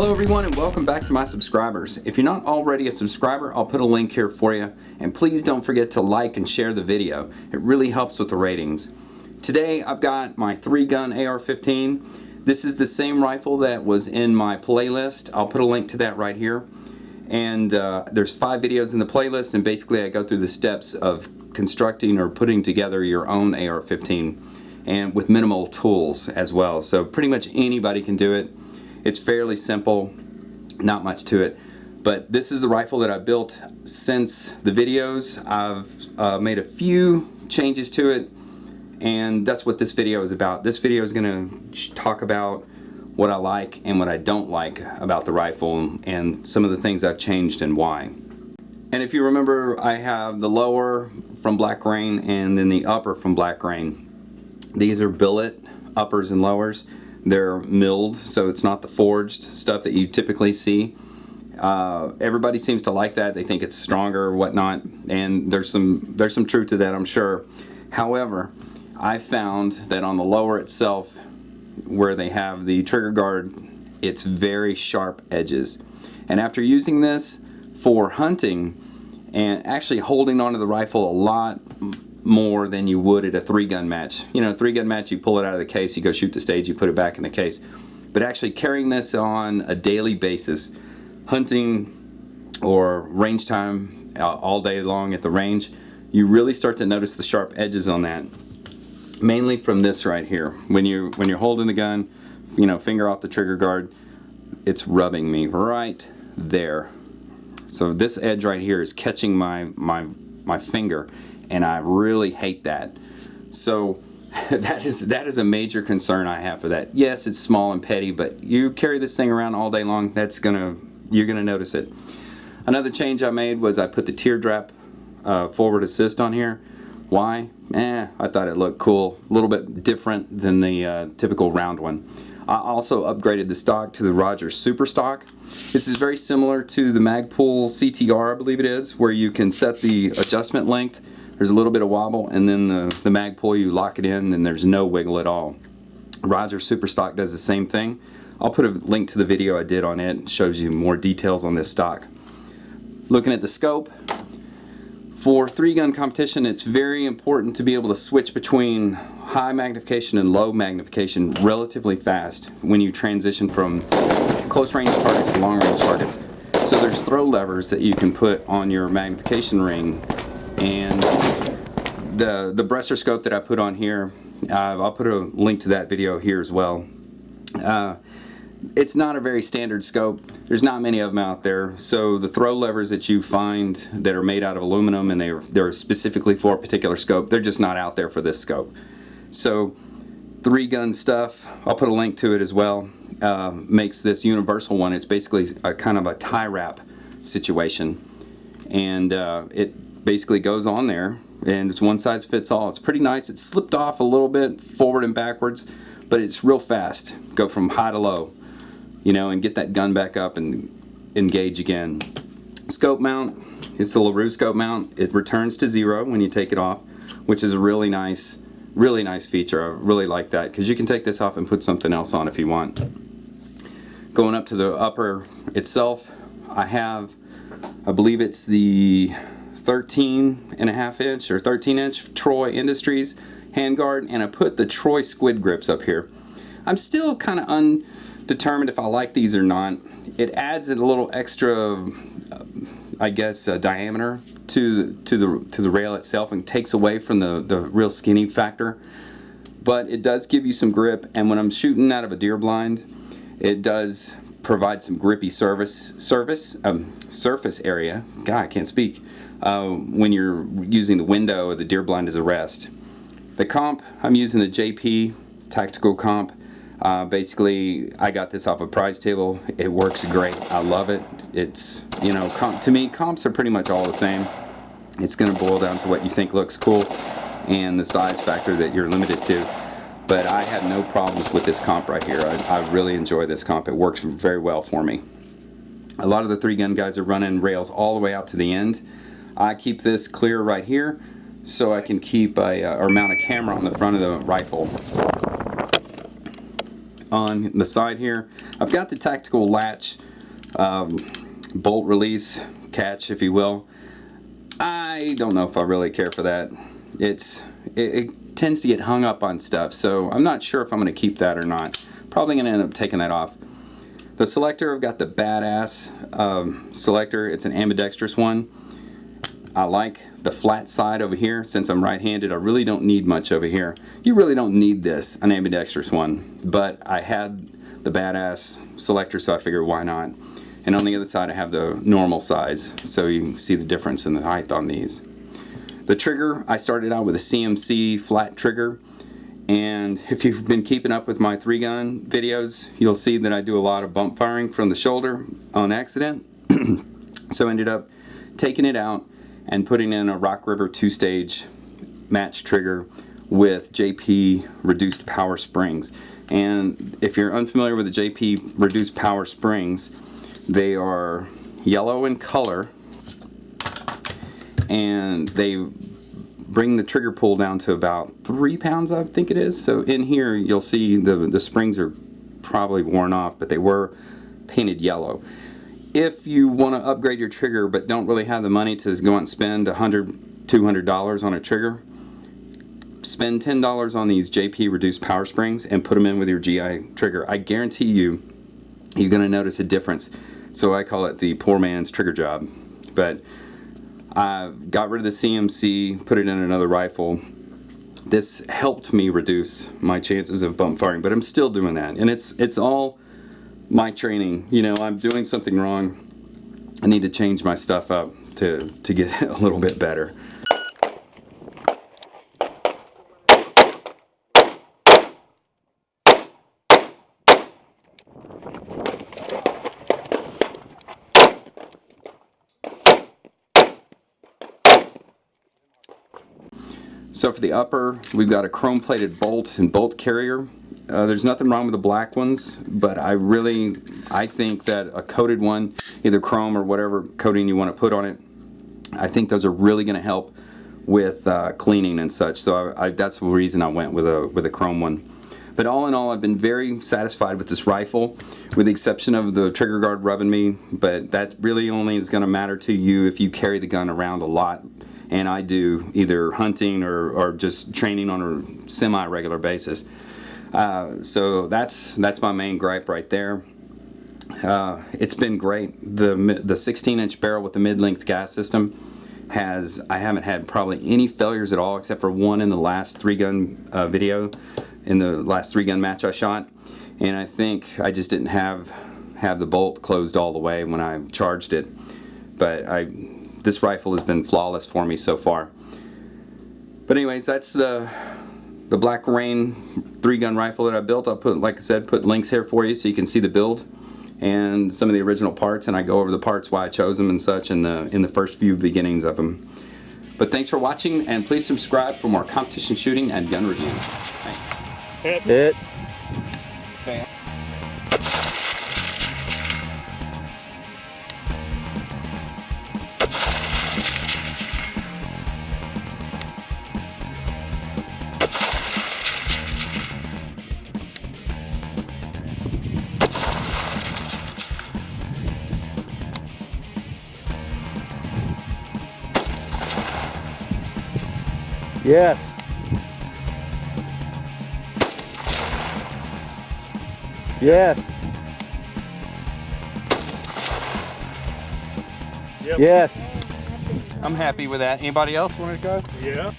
Hello everyone and welcome back to my subscribers. If you're not already a subscriber, I'll put a link here for you, and please don't forget to like and share the video. It really helps with the ratings. Today I've got my 3-gun AR-15. This is the same rifle that was in my playlist. I'll put a link to that right here. And there's 5 videos in the playlist, and basically I go through the steps of constructing or putting together your own AR-15, and with minimal tools as well. So pretty much anybody can do it. It's fairly simple, not much to it. But this is the rifle that I built since the videos. I've made a few changes to it, and that's what this video is about. This video is going to talk about what I like and what I don't like about the rifle, and some of the things I've changed and why. And if you remember, I have the lower from Black Rain and then the upper from Black Rain. These are billet uppers and lowers. They're milled, so it's not the forged stuff that you typically see. Everybody seems to like that. They think it's stronger or whatnot, and there's some truth to that, I'm sure. However, I found that on the lower itself, where they have the trigger guard, it's very sharp edges. And after using this for hunting and actually holding onto the rifle a lot more than you would at a 3-gun match. You know, a 3-gun match, you pull it out of the case, you go shoot the stage, you put it back in the case. But actually carrying this on a daily basis, hunting or range time all day long at the range, you really start to notice the sharp edges on that. Mainly from this right here. When you're holding the gun, you know, finger off the trigger guard, it's rubbing me right there. So this edge right here is catching my finger, and I really hate that. So that is a major concern I have for that. Yes, it's small and petty, but you carry this thing around all day long, you're gonna notice it. Another change I made was I put the teardrop forward assist on here. Why? I thought it looked cool, a little bit different than the typical round one. I also upgraded the stock to the Rogers Superstock. This is very similar to the Magpul CTR, I believe it is, where you can set the adjustment length. There's a little bit of wobble, and then the Magpul, you lock it in and there's no wiggle at all. Rogers Superstock does the same thing. I'll put a link to the video I did on it. It shows you more details on this stock. Looking at the scope, for 3-gun competition, it's very important to be able to switch between high magnification and low magnification relatively fast when you transition from close range targets to long range targets. So there's throw levers that you can put on your magnification ring, and the Bresser scope that I put on here, I'll put a link to that video here as well. It's not a very standard scope. There's not many of them out there. So the throw levers that you find that are made out of aluminum and they're specifically for a particular scope, they're just not out there for this scope. So 3-gun stuff, I'll put a link to it as well, makes this universal one. It's basically a kind of a tie wrap situation, and it basically goes on there, and it's one size fits all. It's pretty nice. It's slipped off a little bit forward and backwards, but it's real fast. Go from high to low, you know, and get that gun back up and engage again. Scope mount, it's a LaRue scope mount. It returns to 0 when you take it off, which is a really nice feature. I really like that, because you can take this off and put something else on if you want. Going up to the upper itself, I believe it's the 13.5 inch or 13 inch Troy Industries Handguard, and I put the Troy squid grips up here. I'm still kind of undetermined if I like these or not. It adds a little extra, I guess, diameter to the rail itself, and takes away from the real skinny factor. But it does give you some grip, and when I'm shooting out of a deer blind, it does provide some grippy surface area. God, I can't speak. When you're using the window or the deer blind as a rest. The comp, I'm using the JP tactical comp. Basically, I got this off a prize table. It works great. I love it. It's, you know, to me, comps are pretty much all the same. It's going to boil down to what you think looks cool and the size factor that you're limited to. But I have no problems with this comp right here. I really enjoy this comp. It works very well for me. A lot of the 3-gun guys are running rails all the way out to the end. I keep this clear right here so I can keep or mount a camera on the front of the rifle. on the side here. I've got the tactical latch, bolt release catch, if you will. I don't know if I really care for that. It tends to get hung up on stuff, so I'm not sure if I'm going to keep that or not. Probably going to end up taking that off. The selector, I've got the badass selector. It's an ambidextrous one. I like the flat side over here. Since I'm right-handed, I really don't need much over here. You really don't need this, an ambidextrous one, but I had the badass selector, so I figured why not. And on the other side I have the normal size, so you can see the difference in the height on these. The trigger, I started out with a CMC flat trigger, and if you've been keeping up with my 3-gun videos, you'll see that I do a lot of bump firing from the shoulder on accident. So I ended up taking it out and putting in a Rock River 2-stage match trigger with JP reduced power springs. And if you're unfamiliar with the JP reduced power springs, they are yellow in color, and they bring the trigger pull down to about 3 pounds, I think it is. So in here you'll see the springs are probably worn off, but they were painted yellow. If you want to upgrade your trigger but don't really have the money to go out and spend $100, $200 on a trigger, spend $10 on these JP reduced power springs and put them in with your GI trigger. I guarantee you, you're going to notice a difference. So I call it the poor man's trigger job. But I got rid of the CMC, put it in another rifle. This helped me reduce my chances of bump firing, but I'm still doing that. And it's all my training. You know, I'm doing something wrong. I need to change my stuff up to get a little bit better. So for the upper, we've got a chrome-plated bolt and bolt carrier. There's nothing wrong with the black ones, but I think that a coated one, either chrome or whatever coating you want to put on it, I think those are really going to help with cleaning and such. So that's the reason I went with a chrome one. But all in all, I've been very satisfied with this rifle, with the exception of the trigger guard rubbing me. But that really only is going to matter to you if you carry the gun around a lot. And I do, either hunting or just training on a semi-regular basis. So that's my main gripe right there. It's been great. The 16-inch barrel with the mid-length gas system I haven't had probably any failures at all, except for one in the last 3-gun video, in the last 3-gun match I shot. And I think I just didn't have the bolt closed all the way when I charged it. But this rifle has been flawless for me so far. But anyways, that's the Black Rain 3-gun rifle that I built. I'll put, like I said, put links here for you so you can see the build and some of the original parts, and I go over the parts, why I chose them and such in the first few beginnings of them. But thanks for watching, and please subscribe for more competition shooting and gun reviews. Thanks. Hit. Okay. Yes. Yes. Yep. Yes. I'm happy with that. Anybody else want to go? Yeah.